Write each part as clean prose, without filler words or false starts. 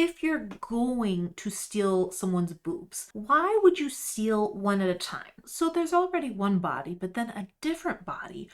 if you're going to steal someone's boobs, why would you steal one at a time? So there's already one body, but then a different body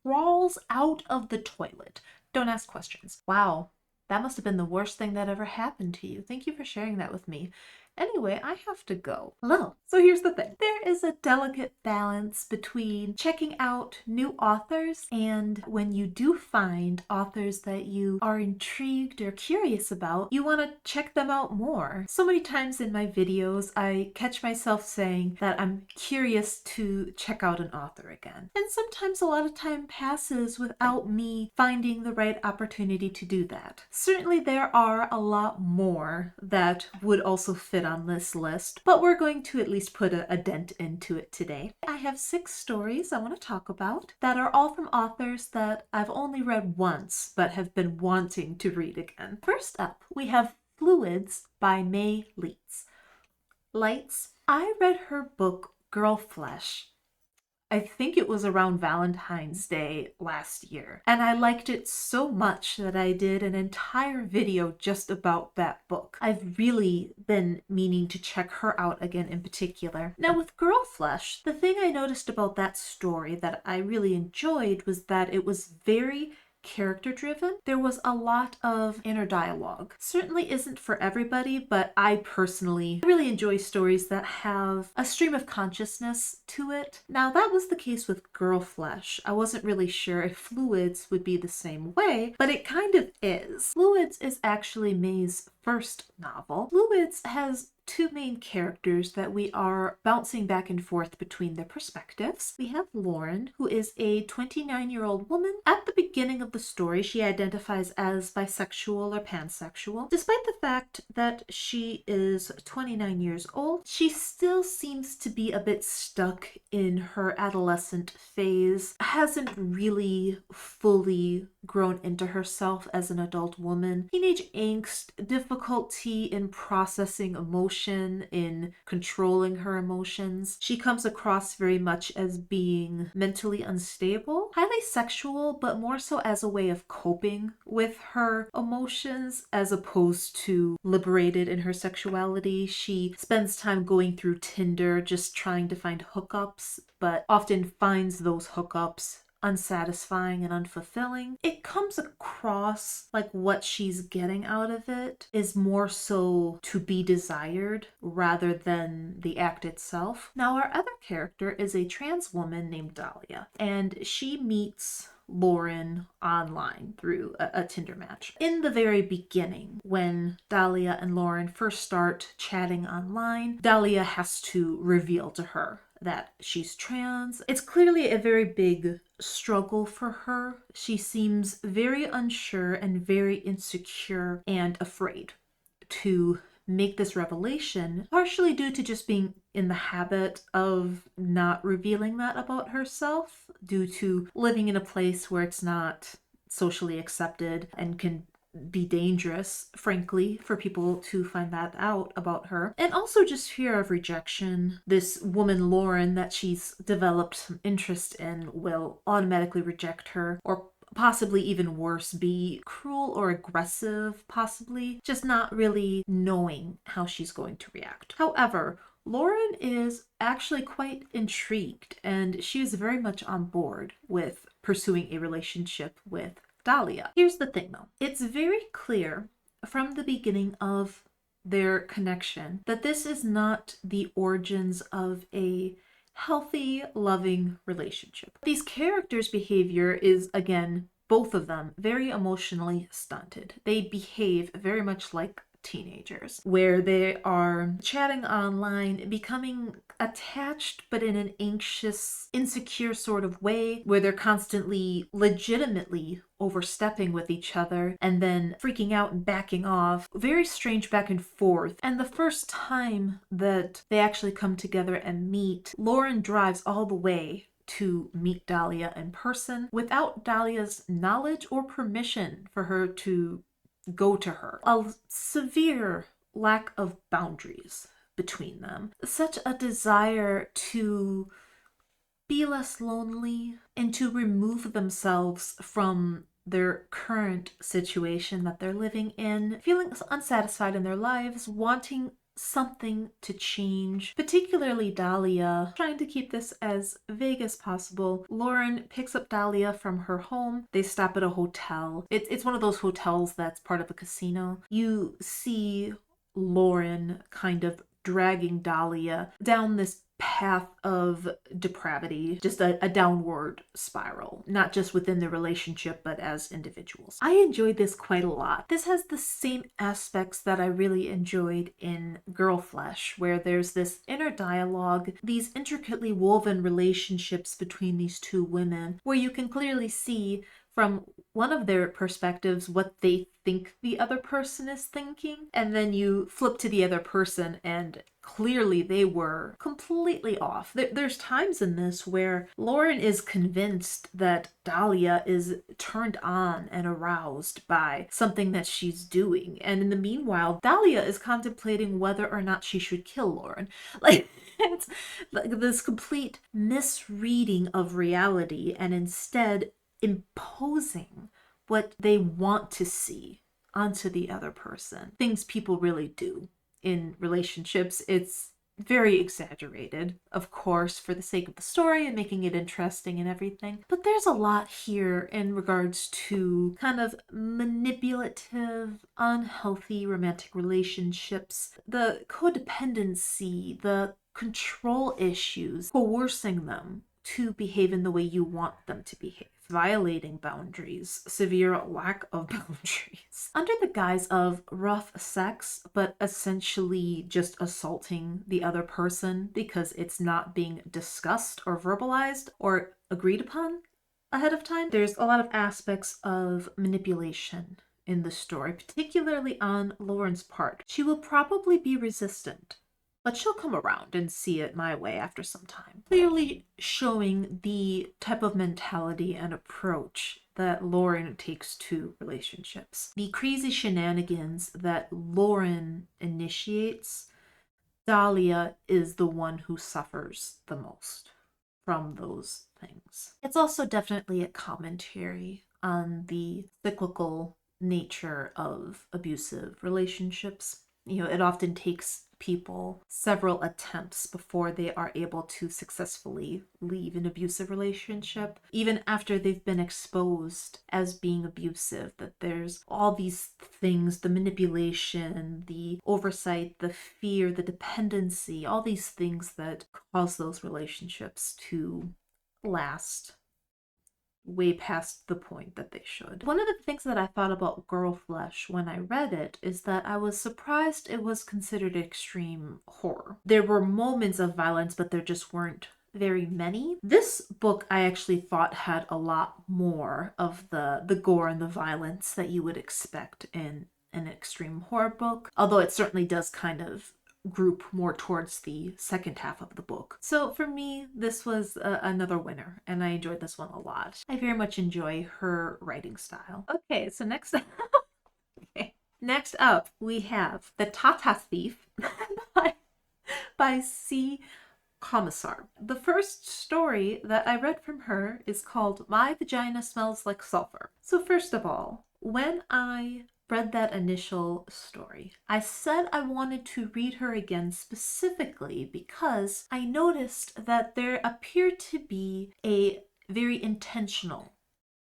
crawls out of the toilet. Don't ask questions. Wow, that must have been the worst thing that ever happened to you. Thank you for sharing that with me. Anyway, I have to go. Hello. So here's the thing. There is a delicate balance between checking out new authors and when you do find authors that you are intrigued or curious about, you want to check them out more. So many times in my videos, I catch myself saying that I'm curious to check out an author again. And sometimes a lot of time passes without me finding the right opportunity to do that. Certainly there are a lot more that would also fit on this list, but we're going to at least put a dent into it today. I have 6 stories I want to talk about that are all from authors that I've only read once but have been wanting to read again. First up, we have Fluids by May Leitz. I read her book Girl Flesh. I think it was around Valentine's Day last year, and I liked it so much that I did an entire video just about that book. I've really been meaning to check her out again in particular. Now with Girl Flesh, the thing I noticed about that story that I really enjoyed was that it was very character driven. There was a lot of inner dialogue. Certainly isn't for everybody, but I personally really enjoy stories that have a stream of consciousness to it. Now that was the case with Girl Flesh. I wasn't really sure if Fluids would be the same way, but it kind of is. Fluids is actually May's first novel. Fluids has 2 main characters that we are bouncing back and forth between their perspectives. We have Lauren, who is a 29-year-old woman. At the beginning of the story, she identifies as bisexual or pansexual. Despite the fact that she is 29 years old, she still seems to be a bit stuck in her adolescent phase, hasn't really fully grown into herself as an adult woman. Teenage angst, difficulty in processing emotion, in controlling her emotions. She comes across very much as being mentally unstable, highly sexual, but more so as a way of coping with her emotions as opposed to liberated in her sexuality. She spends time going through Tinder just trying to find hookups, but often finds those hookups unsatisfying and unfulfilling. It comes across like what she's getting out of it is more so to be desired rather than the act itself. Now, our other character is a trans woman named Dahlia, and she meets Lauren online through a Tinder match. In the very beginning, when Dahlia and Lauren first start chatting online, Dahlia has to reveal to her that she's trans. It's clearly a very big struggle for her. She seems very unsure and very insecure and afraid to make this revelation, partially due to just being in the habit of not revealing that about herself, due to living in a place where it's not socially accepted and can be dangerous, frankly, for people to find that out about her. And also just fear of rejection. This woman, Lauren, that she's developed some interest in will automatically reject her, or possibly even worse, be cruel or aggressive, possibly, just not really knowing how she's going to react. However, Lauren is actually quite intrigued, and she is very much on board with pursuing a relationship with Dahlia. Here's the thing though. It's very clear from the beginning of their connection that this is not the origins of a healthy, loving relationship. These characters' behavior is, again, both of them, very emotionally stunted. They behave very much like teenagers, where they are chatting online, becoming attached but in an anxious, insecure sort of way, where they're constantly legitimately overstepping with each other and then freaking out and backing off. Very strange back and forth. And the first time that they actually come together and meet, Lauren drives all the way to meet Dahlia in person without Dahlia's knowledge or permission for her to go to her. A severe lack of boundaries between them. Such a desire to be less lonely and to remove themselves from their current situation that they're living in, feeling unsatisfied in their lives, wanting something to change, particularly Dahlia. Trying to keep this as vague as possible, Lauren picks up Dahlia from her home. They stop at a hotel. It's one of those hotels that's part of a casino. You see Lauren kind of dragging Dahlia down this path of depravity, just a downward spiral, not just within the relationship, but as individuals. I enjoyed this quite a lot. This has the same aspects that I really enjoyed in Girl Flesh, where there's this inner dialogue, these intricately woven relationships between these two women, where you can clearly see from one of their perspectives what they think the other person is thinking, and then you flip to the other person and clearly they were completely off. There's times in this where Lauren is convinced that Dahlia is turned on and aroused by something that she's doing, and in the meanwhile Dahlia is contemplating whether or not she should kill Lauren. Like, it's like this complete misreading of reality, and instead imposing what they want to see onto the other person. Things people really do in relationships. It's very exaggerated, of course, for the sake of the story and making it interesting and everything. But there's a lot here in regards to kind of manipulative, unhealthy romantic relationships, the codependency, the control issues, coercing them to behave in the way you want them to behave, violating boundaries, severe lack of boundaries, under the guise of rough sex, but essentially just assaulting the other person because it's not being discussed or verbalized or agreed upon ahead of time. There's a lot of aspects of manipulation in the story, particularly on Lauren's part. She will probably be resistant, but she'll come around and see it my way after some time. Clearly showing the type of mentality and approach that Lauren takes to relationships. The crazy shenanigans that Lauren initiates, Dahlia is the one who suffers the most from those things. It's also definitely a commentary on the cyclical nature of abusive relationships. You know, it often takes people several attempts before they are able to successfully leave an abusive relationship, even after they've been exposed as being abusive, that there's all these things, the manipulation, the oversight, the fear, the dependency, all these things that cause those relationships to last way past the point that they should. One of the things that I thought about Girl Flesh when I read it is that I was surprised it was considered extreme horror. There were moments of violence, but there just weren't very many. This book I actually thought had a lot more of the gore and the violence that you would expect in an extreme horror book, although it certainly does kind of group more towards the second half of the book. So for me, this was another winner, and I enjoyed this one a lot. I very much enjoy her writing style. Okay, so next next up we have The Tata Thief by C. Caummisar. The first story that I read from her is called My Vagina Smells Like Sulfur. So first of all, when I read that initial story, I said I wanted to read her again specifically because I noticed that there appeared to be a very intentional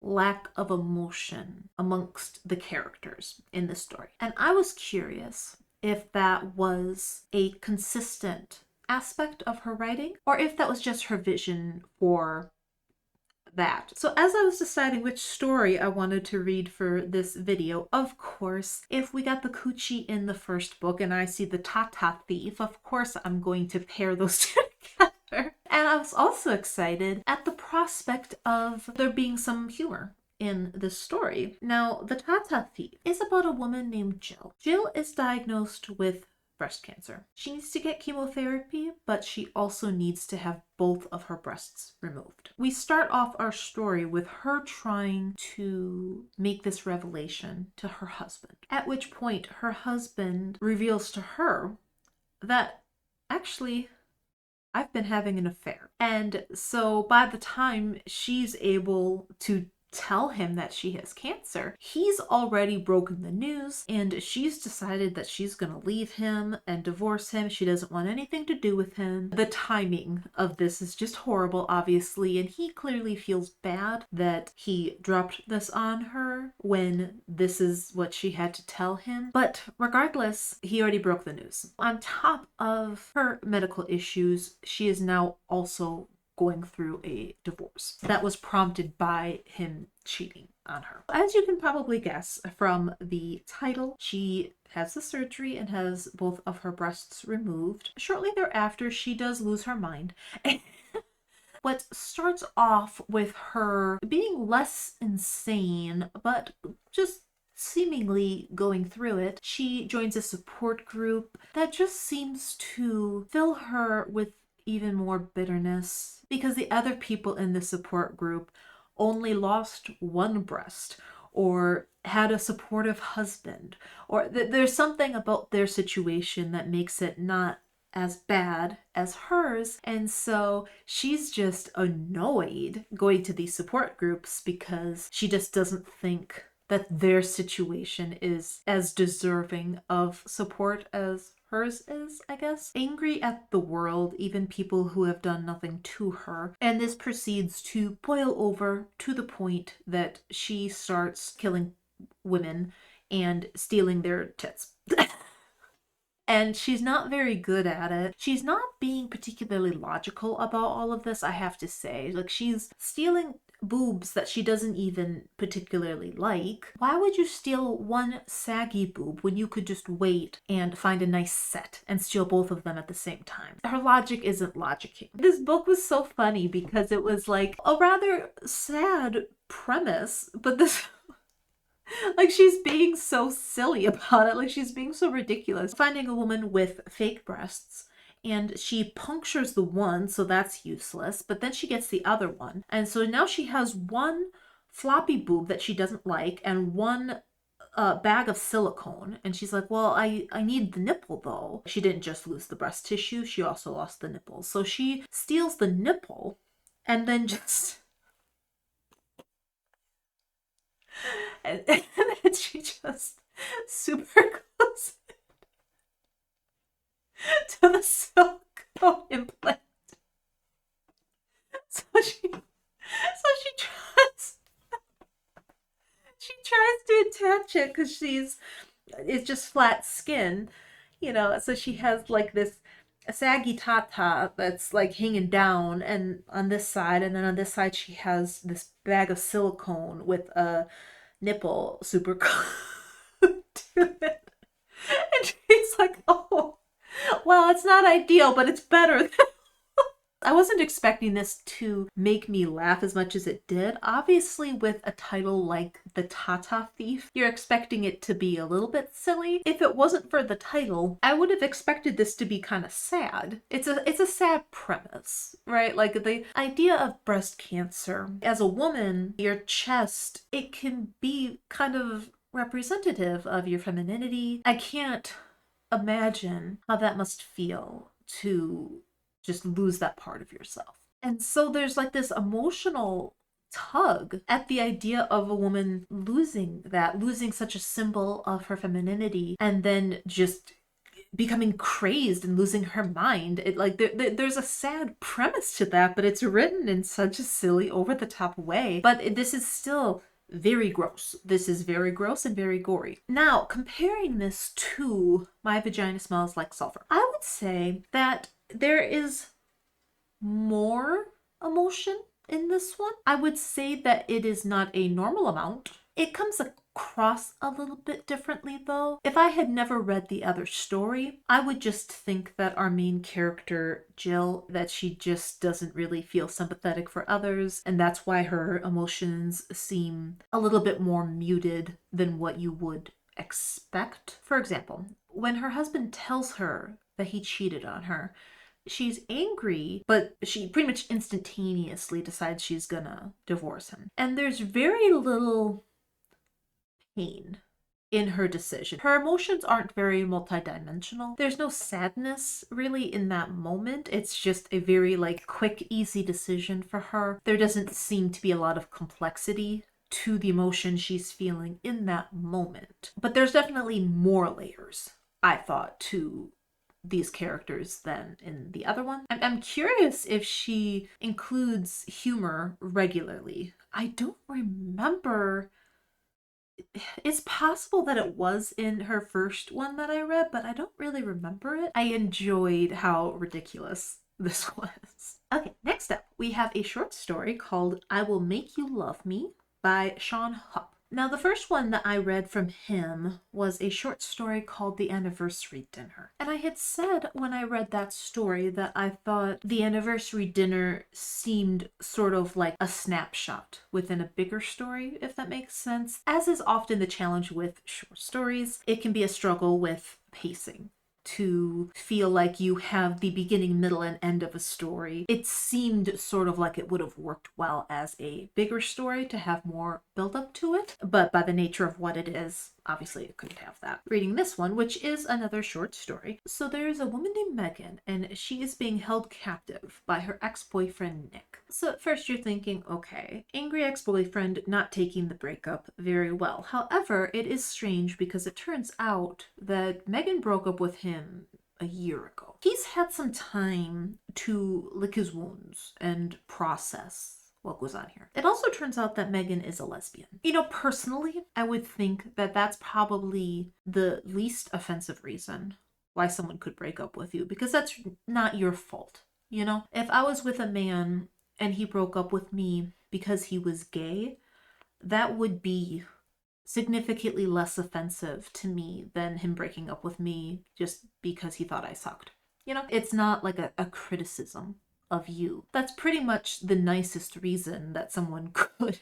lack of emotion amongst the characters in the story. And I was curious if that was a consistent aspect of her writing or if that was just her vision for that. So as I was deciding which story I wanted to read for this video, of course, if we got the coochie in the first book and I see the Tata Thief, of course I'm going to pair those two together. And I was also excited at the prospect of there being some humor in this story. Now, the Tata Thief is about a woman named Jill. Jill is diagnosed with breast cancer. She needs to get chemotherapy, but she also needs to have both of her breasts removed. We start off our story with her trying to make this revelation to her husband, at which point her husband reveals to her that actually I've been having an affair. And so by the time she's able to tell him that she has cancer, he's already broken the news, and she's decided that she's gonna leave him and divorce him. She doesn't want anything to do with him. The timing of this is just horrible, obviously, and he clearly feels bad that he dropped this on her when this is what she had to tell him. But regardless, he already broke the news. On top of her medical issues, she is now also going through a divorce that was prompted by him cheating on her. As you can probably guess from the title, she has the surgery and has both of her breasts removed. Shortly thereafter, she does lose her mind. What starts off with her being less insane, but just seemingly going through it, she joins a support group that just seems to fill her with even more bitterness, because the other people in the support group only lost one breast or had a supportive husband, or there's something about their situation that makes it not as bad as hers. And so she's just annoyed going to these support groups because she just doesn't think that their situation is as deserving of support as hers is, I guess. Angry at the world, even people who have done nothing to her. And this proceeds to boil over to the point that she starts killing women and stealing their tits. And she's not very good at it. She's not being particularly logical about all of this, I have to say. Like, she's stealing boobs that she doesn't even particularly like. Why would you steal one saggy boob when you could just wait and find a nice set and steal both of them at the same time? Her logic isn't logicking. This book was so funny because it was like a rather sad premise, but this like, she's being so silly about it. Like, she's being so ridiculous. Finding a woman with fake breasts, and she punctures the one, so that's useless. But then she gets the other one. And so now she has one floppy boob that she doesn't like and one bag of silicone. And she's like, well, I need the nipple, though. She didn't just lose the breast tissue. She also lost the nipple. So she steals the nipple and then just... and then she just super goes to the silicone implant. So she tries to attach it because it's just flat skin, you know. So she has like this saggy Tata that's like hanging down, and on this side, and then on this side she has this bag of silicone with a nipple super close to it. And she's like, oh, well, it's not ideal, but it's better than... I wasn't expecting this to make me laugh as much as it did. Obviously, with a title like The Tata Thief, you're expecting it to be a little bit silly. If it wasn't for the title, I would have expected this to be kind of sad. It's a sad premise, right? Like, the idea of breast cancer. As a woman, your chest, it can be kind of representative of your femininity. I can't imagine how that must feel to just lose that part of yourself. And so there's like this emotional tug at the idea of a woman losing such a symbol of her femininity, and then just becoming crazed and losing her mind. It like there's a sad premise to that, but it's written in such a silly, over-the-top way. But this is still very gross. This is very gross and very gory. Now, comparing this to My Vagina Smells Like Sulfur, I would say that there is more emotion in this one. I would say that it is not a normal amount. It comes across a little bit differently, though. If I had never read the other story, I would just think that our main character, Jill, that she just doesn't really feel sympathetic for others, and that's why her emotions seem a little bit more muted than what you would expect. For example, when her husband tells her that he cheated on her, she's angry, but she pretty much instantaneously decides she's gonna divorce him. And there's very little pain in her decision. Her emotions aren't very multidimensional. There's no sadness really in that moment. It's just a very like quick, easy decision for her. There doesn't seem to be a lot of complexity to the emotion she's feeling in that moment. But there's definitely more layers, I thought, to these characters than in the other one. I'm curious if she includes humor regularly. I don't remember. It's possible that it was in her first one that I read, but I don't really remember it. I enjoyed how ridiculous this was. Okay, next up, we have a short story called I Will Make You Love Me by Shaun Hupp. Now, the first one that I read from him was a short story called The Anniversary Dinner. And I had said when I read that story that I thought The Anniversary Dinner seemed sort of like a snapshot within a bigger story, if that makes sense. As is often the challenge with short stories, it can be a struggle with pacing, to feel like you have the beginning, middle, and end of a story. It seemed sort of like it would have worked well as a bigger story to have more build up to it, but by the nature of what it is, obviously it couldn't have that. Reading this one, which is another short story. So there's a woman named Megan, and she is being held captive by her ex-boyfriend Nick. So at first you're thinking, okay, angry ex-boyfriend not taking the breakup very well. However, it is strange because it turns out that Megan broke up with him a year ago. He's had some time to lick his wounds and process what goes on here. It also turns out that Megan is a lesbian. You know, personally, I would think that that's probably the least offensive reason why someone could break up with you, because that's not your fault. You know, if I was with a man and he broke up with me because he was gay, that would be significantly less offensive to me than him breaking up with me just because he thought I sucked. You know, it's not like a criticism of you. That's pretty much the nicest reason that someone could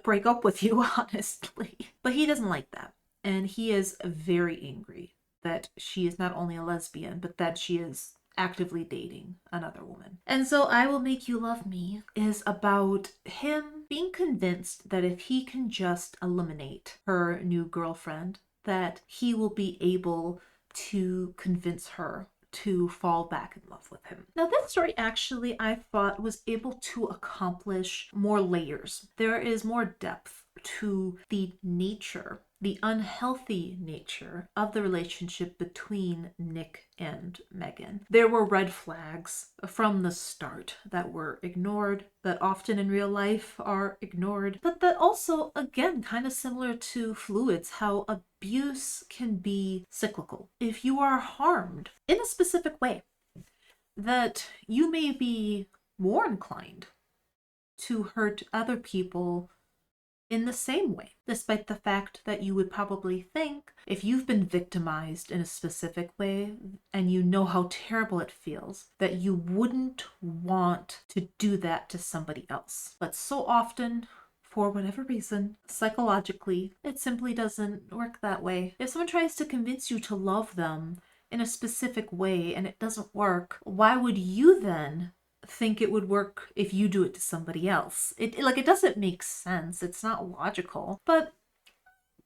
break up with you, honestly. But he doesn't like that. And he is very angry that she is not only a lesbian, but that she is actively dating another woman. And so I Will Make You Love Me is about him being convinced that if he can just eliminate her new girlfriend, that he will be able to convince her to fall back in love with him. Now, this story actually, I thought, was able to accomplish more layers. There is more depth to the nature, the unhealthy nature of the relationship between Nick and Megan. There were red flags from the start that were ignored, that often in real life are ignored, but that also, again, kind of similar to fluids, how abuse can be cyclical. If you are harmed in a specific way, that you may be more inclined to hurt other people in the same way, despite the fact that you would probably think if you've been victimized in a specific way and you know how terrible it feels, that you wouldn't want to do that to somebody else. But so often, for whatever reason, psychologically, it simply doesn't work that way. If someone tries to convince you to love them in a specific way and it doesn't work, why would you then think it would work if you do it to somebody else? It doesn't make sense. It's not logical, but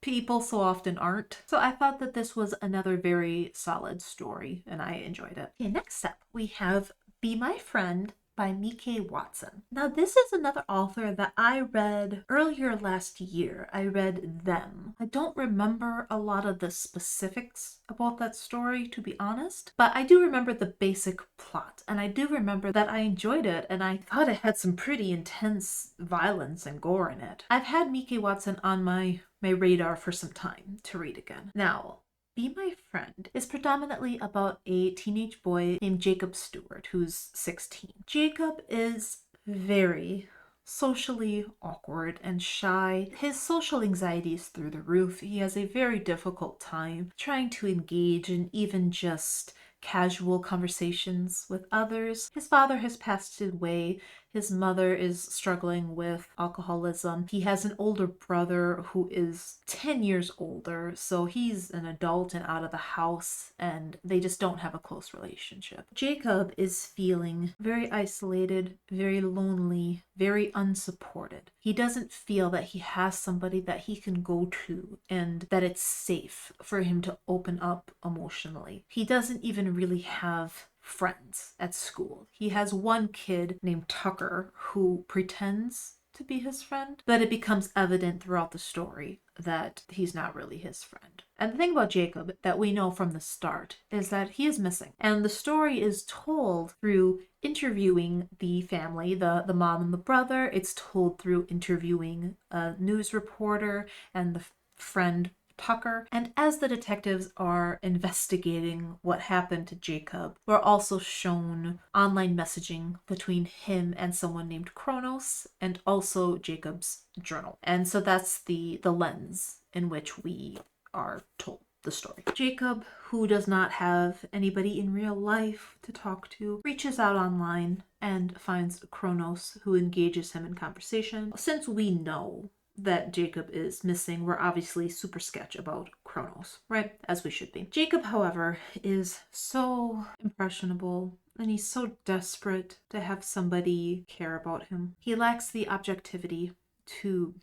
people so often aren't. So I thought that this was another very solid story and I enjoyed it. Okay, next up we have Be My Friend by Mique Watson. Now, this is another author that I read earlier last year. I read Them. I don't remember a lot of the specifics about that story, to be honest, but I do remember the basic plot, and I do remember that I enjoyed it, and I thought it had some pretty intense violence and gore in it. I've had Mique Watson on my radar for some time to read again. Now, Be My Friend is predominantly about a teenage boy named Jacob Stewart, who's 16. Jacob is very socially awkward and shy. His social anxiety is through the roof. He has a very difficult time trying to engage in even just casual conversations with others. His father has passed away. His mother is struggling with alcoholism. He has an older brother who is 10 years older, so he's an adult and out of the house, and they just don't have a close relationship. Jacob is feeling very isolated, very lonely, very unsupported. He doesn't feel that he has somebody that he can go to and that it's safe for him to open up emotionally. He doesn't even really have friends at school. He has one kid named Tucker who pretends to be his friend, but it becomes evident throughout the story that he's not really his friend. And the thing about Jacob that we know from the start is that he is missing. And the story is told through interviewing the family, the mom and the brother. It's told through interviewing a news reporter and the friend Tucker. And as the detectives are investigating what happened to Jacob, we're also shown online messaging between him and someone named Kronos, and also Jacob's journal. And so that's the lens in which we are told the story. Jacob, who does not have anybody in real life to talk to, reaches out online and finds Kronos, who engages him in conversation. Since we know that Jacob is missing, we're obviously super sketch about Kronos, right? As we should be. Jacob, however, is so impressionable and he's so desperate to have somebody care about him. He lacks the objectivity to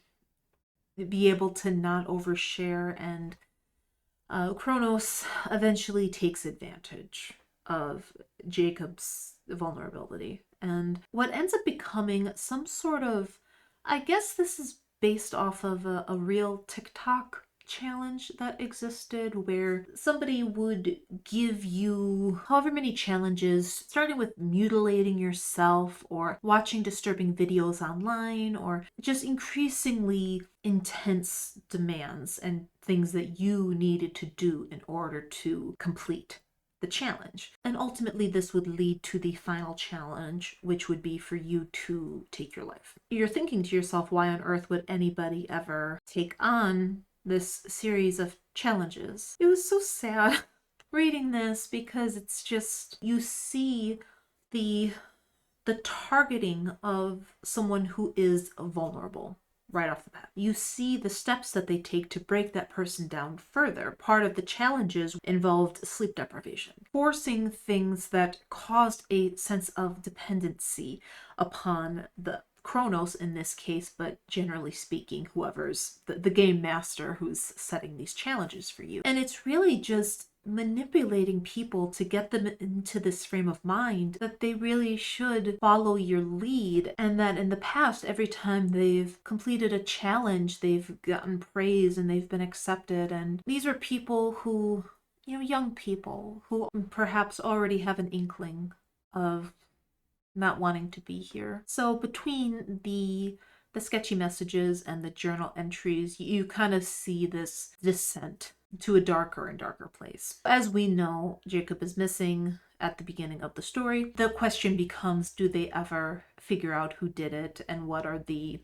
be able to not overshare, and Kronos eventually takes advantage of Jacob's vulnerability. And what ends up becoming some sort of, I guess this is based off of a real TikTok challenge that existed, where somebody would give you however many challenges, starting with mutilating yourself or watching disturbing videos online, or just increasingly intense demands and things that you needed to do in order to complete the challenge. And ultimately this would lead to the final challenge, which would be for you to take your life. You're thinking to yourself, why on earth would anybody ever take on this series of challenges? It was so sad reading this, because it's just, you see the targeting of someone who is vulnerable right off the bat. You see the steps that they take to break that person down further. Part of the challenges involved sleep deprivation, forcing things that caused a sense of dependency upon the Kronos in this case, but generally speaking, whoever's the game master who's setting these challenges for you. And it's really just manipulating people to get them into this frame of mind that they really should follow your lead, and that in the past, every time they've completed a challenge, they've gotten praise and they've been accepted. And these are people who, young people who perhaps already have an inkling of not wanting to be here. So between the sketchy messages and the journal entries, you kind of see this descent to a darker and darker place. As we know, Jacob is missing at the beginning of the story. The question becomes, do they ever figure out who did it, and what are the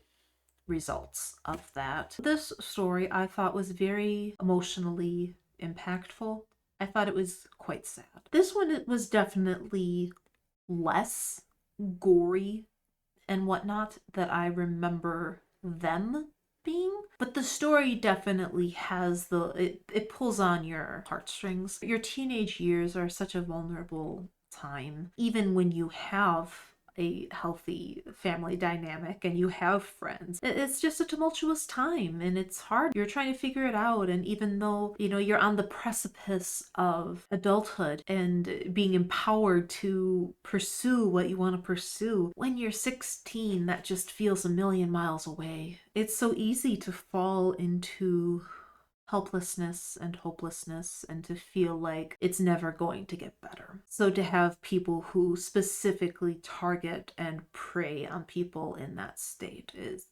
results of that? This story I thought was very emotionally impactful. I thought it was quite sad. This one, it was definitely less gory and whatnot that I remember them being, but the story definitely has it pulls on your heartstrings. Your teenage years are such a vulnerable time, even when you have a healthy family dynamic and you have friends. It's just a tumultuous time and it's hard. You're trying to figure it out, and even though you're on the precipice of adulthood and being empowered to pursue what you want to pursue, when you're 16 that just feels a million miles away. It's so easy to fall into helplessness and hopelessness and to feel like it's never going to get better. So to have people who specifically target and prey on people in that state is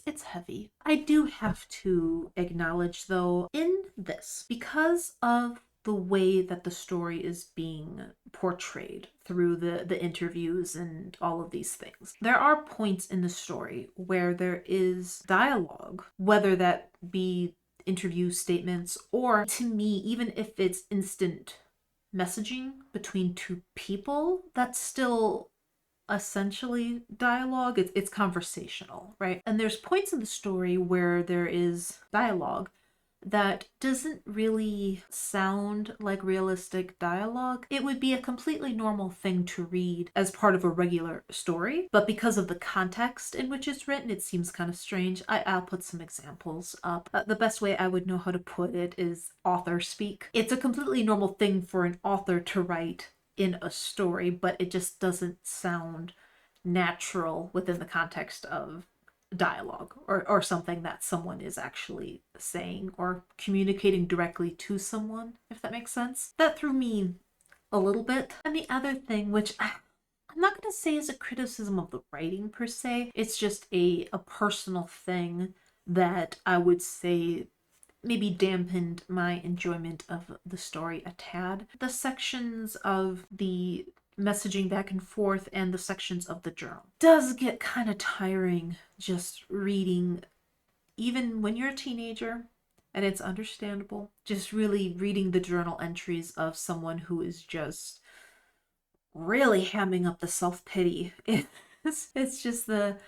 it's heavy. I do have to acknowledge though, in this, because of the way that the story is being portrayed through the interviews and all of these things, there are points in the story where there is dialogue, whether that be interview statements or, to me, even if it's instant messaging between two people, that's still essentially dialogue. It's conversational, right? And there's points in the story where there is dialogue that doesn't really sound like realistic dialogue. It would be a completely normal thing to read as part of a regular story, but because of the context in which it's written, it seems kind of strange. I'll put some examples up. The best way I would know how to put it is author speak. It's a completely normal thing for an author to write in a story, but it just doesn't sound natural within the context of dialogue or something that someone is actually saying or communicating directly to someone, if that makes sense. That threw me a little bit. And the other thing, which I'm not going to say is a criticism of the writing per se, it's just a personal thing that I would say maybe dampened my enjoyment of the story a tad. The sections of the messaging back and forth and the sections of the journal does get kind of tiring just reading, even when you're a teenager, and it's understandable, just really reading the journal entries of someone who is just really hamming up the self-pity. It's just the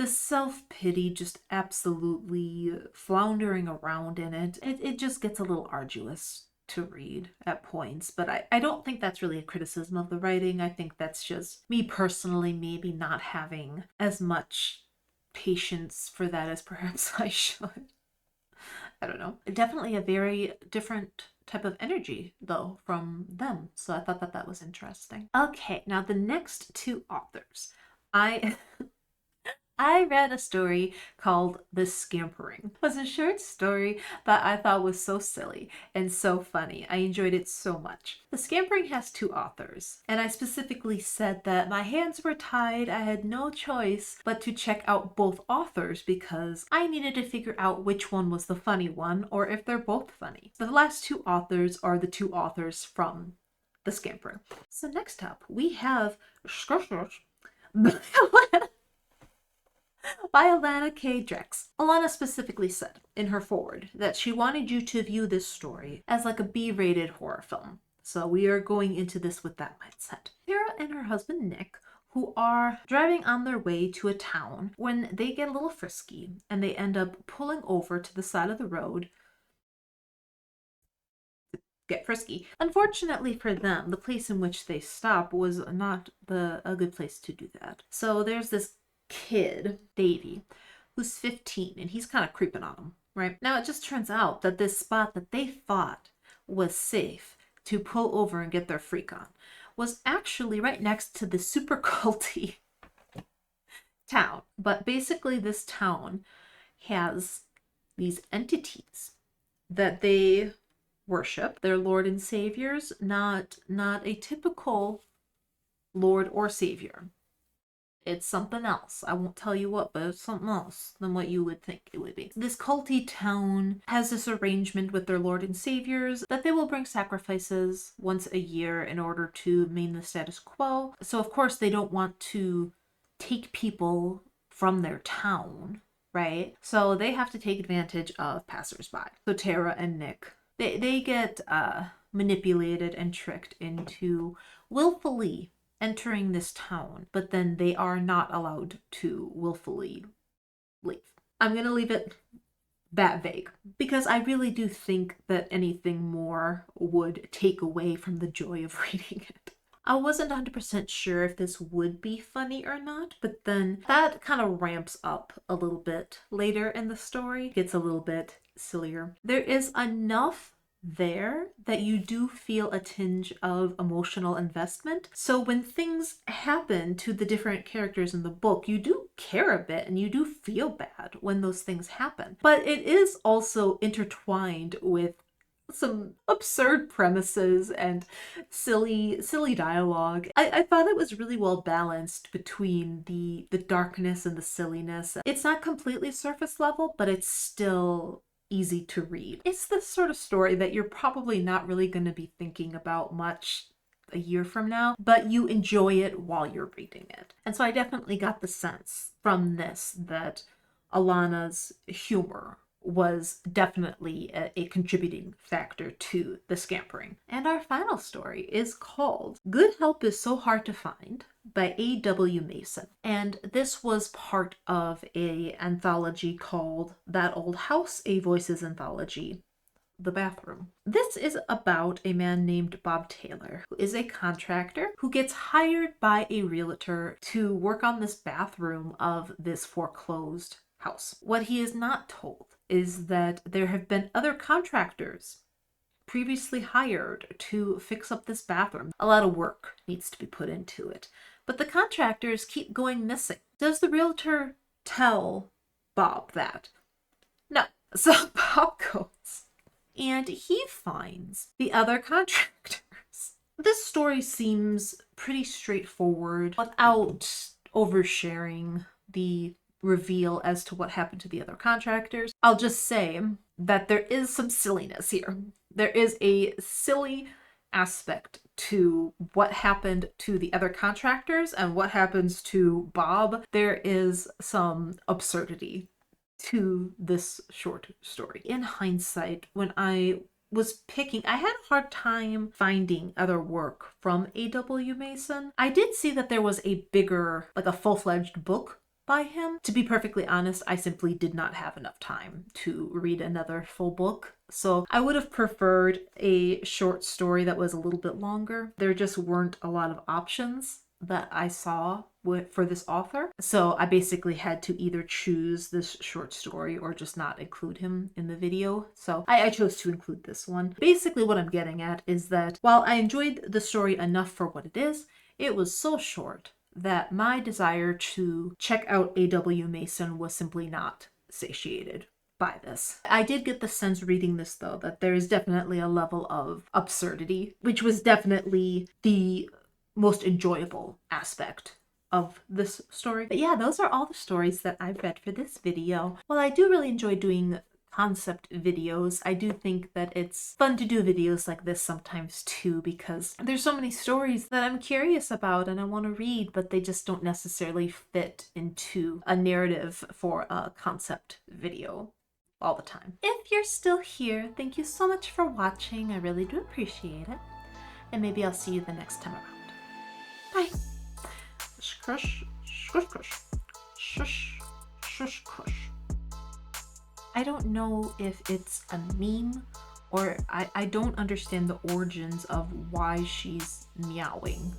self-pity just absolutely floundering around in it. It just gets a little arduous to read at points, but I don't think that's really a criticism of the writing. I think that's just me personally maybe not having as much patience for that as perhaps I should. I don't know. Definitely a very different type of energy, though, from them. So I thought that that was interesting. Okay, now the next two authors. I I read a story called The Scampering. It was a short story that I thought was so silly and so funny. I enjoyed it so much. The Scampering has two authors, and I specifically said that my hands were tied. I had no choice but to check out both authors because I needed to figure out which one was the funny one or if they're both funny. The last two authors are the two authors from The Scampering. So next up, we have Shsskish by Alana K. Drex. Alana specifically said in her foreword that she wanted you to view this story as like a B-rated horror film. So we are going into this with that mindset. Tara and her husband Nick, who are driving on their way to a town, when they get a little frisky and they end up pulling over to the side of the road to get frisky. Unfortunately for them, the place in which they stop was not a good place to do that. So there's this kid, Davy, who's 15, and he's kind of creeping on him, right? Now, it just turns out that this spot that they thought was safe to pull over and get their freak on was actually right next to the super culty town. But basically, this town has these entities that they worship. They're Lord and Saviors, not a typical Lord or Savior. It's something else. I won't tell you what, but it's something else than what you would think it would be. This culty town has this arrangement with their Lord and Saviors that they will bring sacrifices once a year in order to maintain the status quo. So of course they don't want to take people from their town, right? So they have to take advantage of passersby. So Tara and Nick, they get manipulated and tricked into willfully entering this town, but then they are not allowed to willfully leave. I'm going to leave it that vague because I really do think that anything more would take away from the joy of reading it. I wasn't 100% sure if this would be funny or not, but then that kind of ramps up a little bit later in the story. It gets a little bit sillier. There is enough there that you do feel a tinge of emotional investment. So when things happen to the different characters in the book, you do care a bit and you do feel bad when those things happen. But it is also intertwined with some absurd premises and silly dialogue. I thought it was really well balanced between the darkness and the silliness. It's not completely surface level, but it's still easy to read. It's the sort of story that you're probably not really going to be thinking about much a year from now, but you enjoy it while you're reading it. And so I definitely got the sense from this that Alana's humor was definitely a contributing factor to the Scampering. And our final story is called Good Help is So Hard to Find by A.W. Mason. And this was part of an anthology called That Old House, a Voices anthology, The Bathroom. This is about a man named Bob Taylor, who is a contractor who gets hired by a realtor to work on this bathroom of this foreclosed house. What he is not told is that there have been other contractors previously hired to fix up this bathroom. A lot of work needs to be put into it. But the contractors keep going missing. Does the realtor tell Bob that? No. So Bob goes and he finds the other contractors. This story seems pretty straightforward without oversharing the reveal as to what happened to the other contractors. I'll just say that there is some silliness here. There is a silly aspect to what happened to the other contractors and what happens to Bob. There is some absurdity to this short story. In hindsight, when I was picking, I had a hard time finding other work from A.W. Mason. I did see that there was a bigger, like a full-fledged book by him. To be perfectly honest, I simply did not have enough time to read another full book. So I would have preferred a short story that was a little bit longer. There just weren't a lot of options that I saw for this author. So I basically had to either choose this short story or just not include him in the video. So I chose to include this one. Basically what I'm getting at is that while I enjoyed the story enough for what it is, it was so short that my desire to check out A.W. Mason was simply not satiated by this. I did get the sense reading this though that there is definitely a level of absurdity, which was definitely the most enjoyable aspect of this story. But yeah, those are all the stories that I've read for this video. While I do really enjoy doing concept videos, I do think that it's fun to do videos like this sometimes too, because there's so many stories that I'm curious about and I want to read, but they just don't necessarily fit into a narrative for a concept video all the time. If you're still here, thank you so much for watching. I really do appreciate it. And maybe I'll see you the next time around. Bye. Shush, shush, shush, shush, shush, shush. I don't know if it's a meme or I don't understand the origins of why she's meowing.